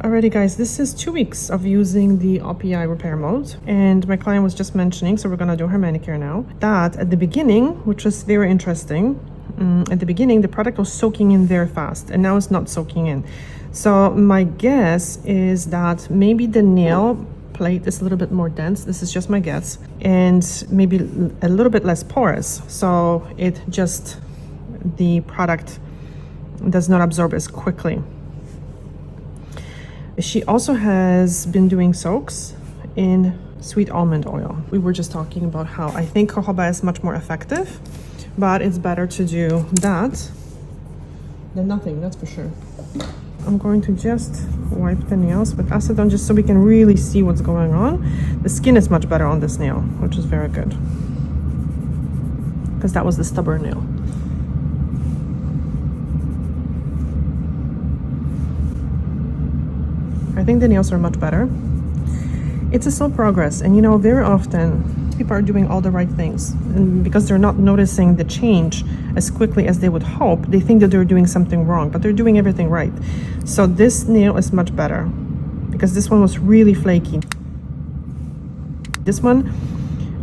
Alrighty guys, this is 2 weeks of using the OPI Repair Mode, and my client was just mentioning, so we're gonna do her manicure now, that at the beginning, which was very interesting, at the beginning the product was soaking in very fast, and now it's not soaking in. So my guess is that maybe the nail plate is a little bit more dense. This is just my guess, and maybe a little bit less porous, so the product does not absorb as quickly. She also has been doing soaks in sweet almond oil. We were just talking about how I think jojoba is much more effective, but it's better to do that than nothing, that's for sure. I'm going to just wipe the nails with acetone just so we can really see what's going on. The skin is much better on this nail, which is very good, because that was the stubborn nail. I think the nails are much better. It's a slow progress, and you know, very often people are doing all the right things, and because they're not noticing the change as quickly as they would hope, they think that they're doing something wrong, but they're doing everything right. So this nail is much better because this one was really flaky. This one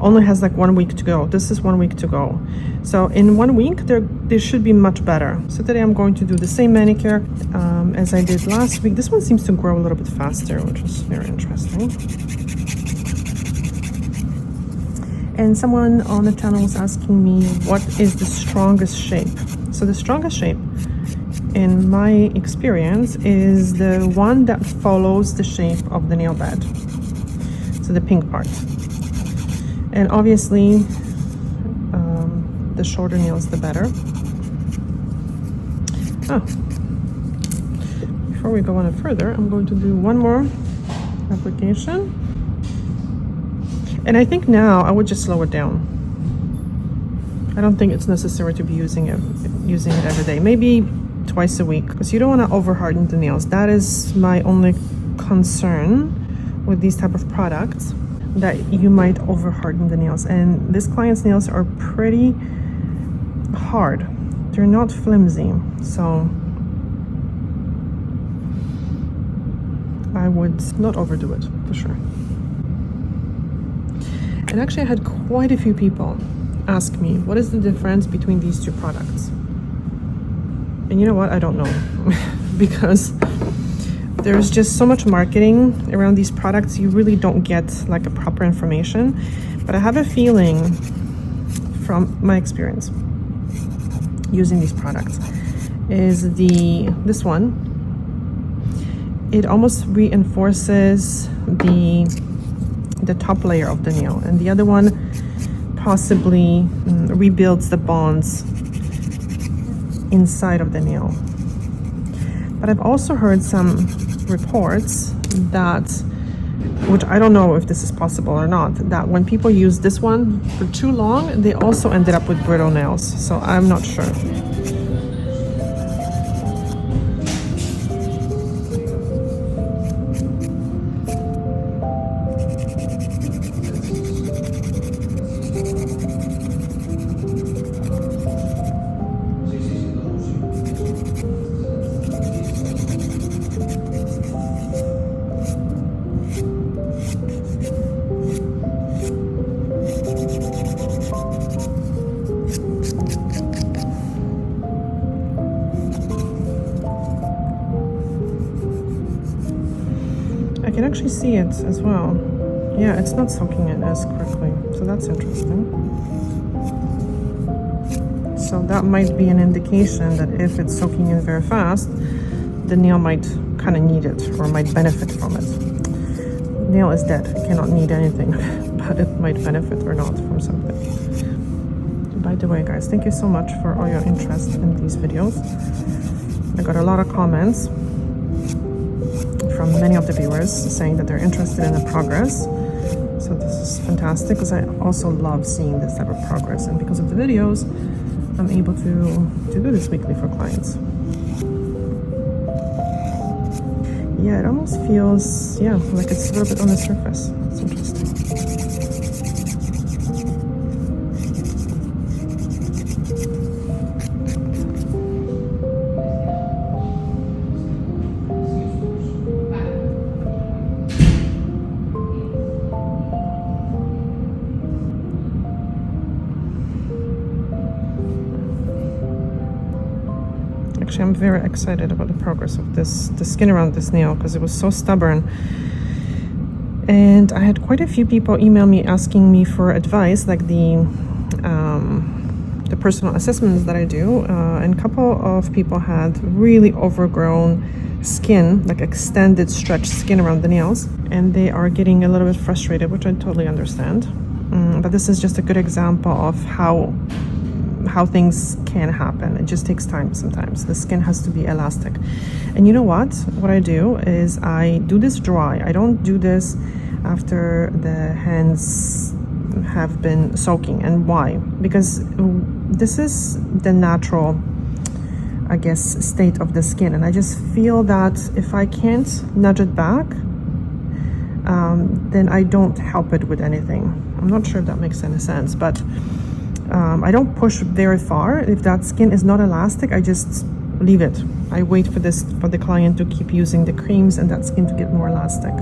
only has like 1 week to go. This is 1 week to go. So in 1 week, they should be much better. So today I'm going to do the same manicure as I did last week. This one seems to grow a little bit faster, which is very interesting. And someone on the channel was asking me, what is the strongest shape? So the strongest shape, in my experience, is the one that follows the shape of the nail bed. So the pink part. And obviously, the shorter nails, the better. Before we go on further, I'm going to do one more application. And I think now I would just slow it down. I don't think it's necessary to be using it every day. Maybe twice a week, because you don't want to over harden the nails. That is my only concern with these type of products, that you might over harden the nails. And this client's nails are pretty hard. They're not flimsy, so I would not overdo it for sure. And actually I had quite a few people ask me, what is the difference between these two products? And you know what, I don't know. Because there's just so much marketing around these products, you really don't get like a proper information. But I have a feeling from my experience using these products is this one, it almost reinforces the top layer of the nail, and the other one possibly rebuilds the bonds inside of the nail. But I've also heard some reports that, which I don't know if this is possible or not, that when people use this one for too long, they also ended up with brittle nails. So I'm not sure. I can actually see it as well. Yeah, it's not soaking in as quickly, so that's interesting. So that might be an indication that if it's soaking in very fast, the nail might kind of need it or might benefit from it. Nail is dead, it cannot need anything, but it might benefit or not from something. By the way, guys, thank you so much for all your interest in these videos. I got a lot of comments from many of the viewers saying that they're interested in the progress. So this is fantastic, because I also love seeing this type of progress, and because of the videos I'm able to do this weekly for clients. Yeah, it almost feels, yeah, like it's a little bit on the surface. It's interesting. Actually, I'm very excited about the progress of the skin around this nail, because it was so stubborn. And I had quite a few people email me asking me for advice, like the personal assessments that I do, and a couple of people had really overgrown skin, like extended stretched skin around the nails, and they are getting a little bit frustrated, which I totally understand. But this is just a good example of how things can happen. It just takes time sometimes. The skin has to be elastic. And you know what I do is I do this dry. I don't do this after the hands have been soaking. And why? Because this is the natural, I guess, state of the skin, and I just feel that if I can't nudge it back, then I don't help it with anything. I'm not sure if that makes any sense, but I don't push very far. If that skin is not elastic, I just leave it. I wait for the client to keep using the creams and that skin to get more elastic.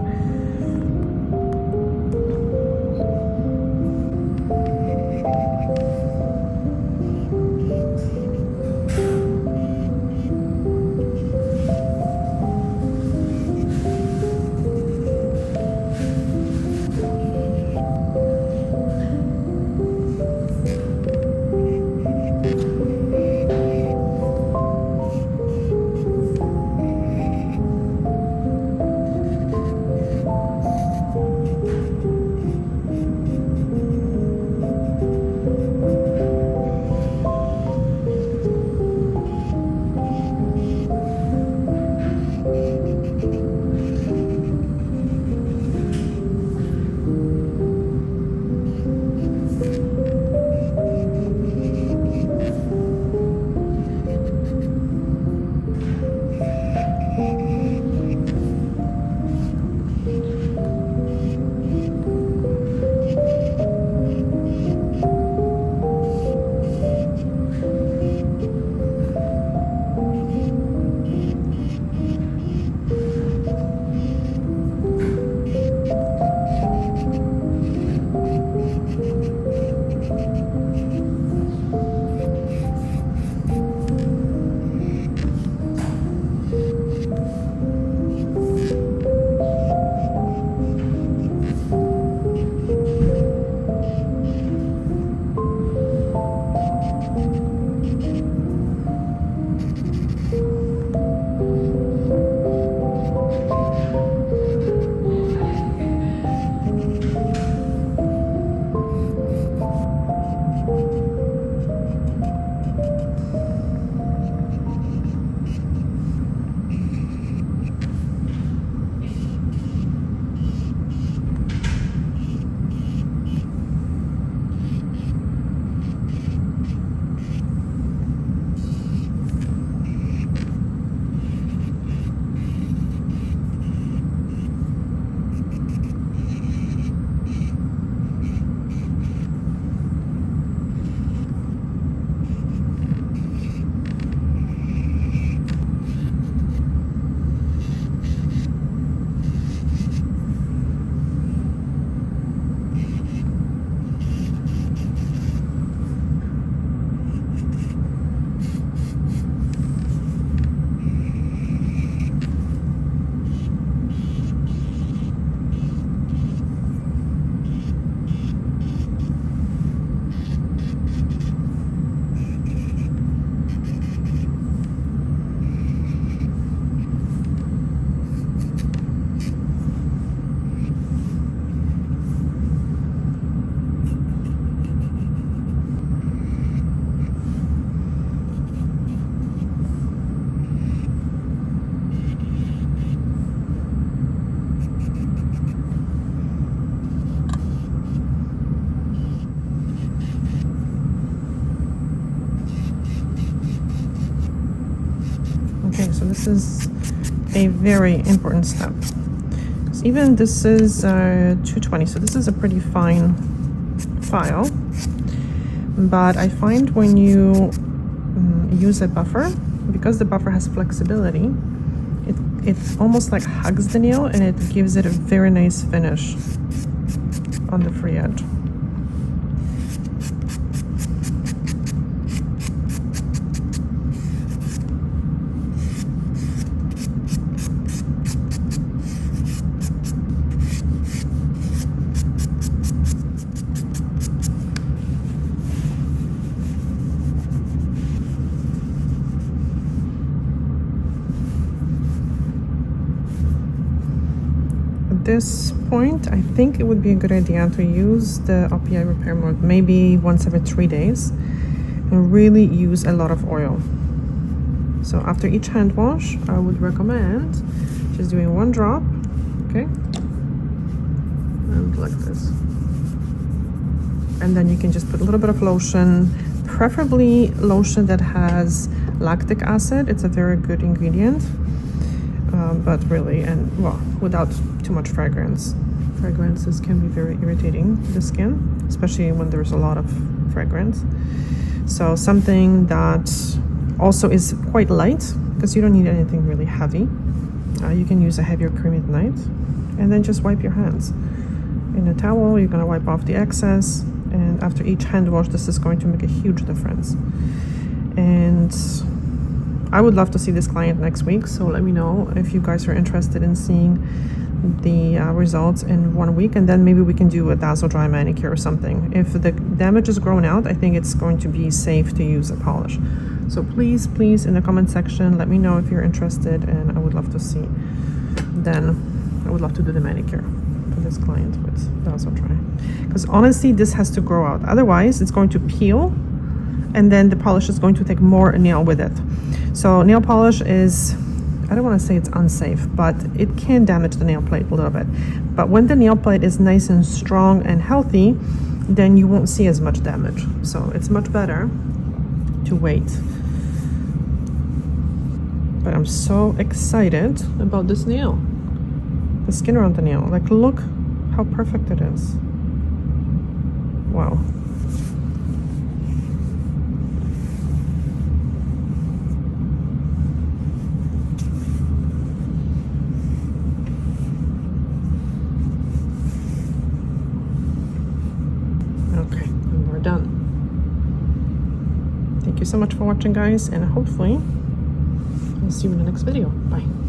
Okay, so this is a very important step. So even this is 220, so this is a pretty fine file. But I find when you use a buffer, because the buffer has flexibility, it almost like hugs the nail and it gives it a very nice finish on the free edge. think it would be a good idea to use the OPI Repair Mode maybe once every 3 days and really use a lot of oil. So after each hand wash, I would recommend just doing 1 drop, okay? And like this. And then you can just put a little bit of lotion, preferably lotion that has lactic acid. It's a very good ingredient, but really, and well, without too much fragrance. Fragrances can be very irritating to the skin, especially when there's a lot of fragrance. So something that also is quite light, because you don't need anything really heavy. You can use a heavier cream at night, and then just wipe your hands. In a towel, you're gonna wipe off the excess, and after each hand wash, this is going to make a huge difference. And I would love to see this client next week, so let me know if you guys are interested in seeing the results in 1 week, and then maybe we can do a dazzle dry manicure or something. If the damage is grown out, I think it's going to be safe to use a polish. So please in the comment section, let me know if you're interested, and I would love to see. Then I would love to do the manicure for this client with dazzle dry, because honestly this has to grow out, otherwise it's going to peel, and then the polish is going to take more nail with it. So nail polish is, I don't want to say it's unsafe, but it can damage the nail plate a little bit. But when the nail plate is nice and strong and healthy, then you won't see as much damage. So it's much better to wait. But I'm so excited about this nail. The skin around the nail. Like, look how perfect it is. Wow. Okay, and we're done. Thank you so much for watching, guys, and hopefully I'll see you in the next video. Bye.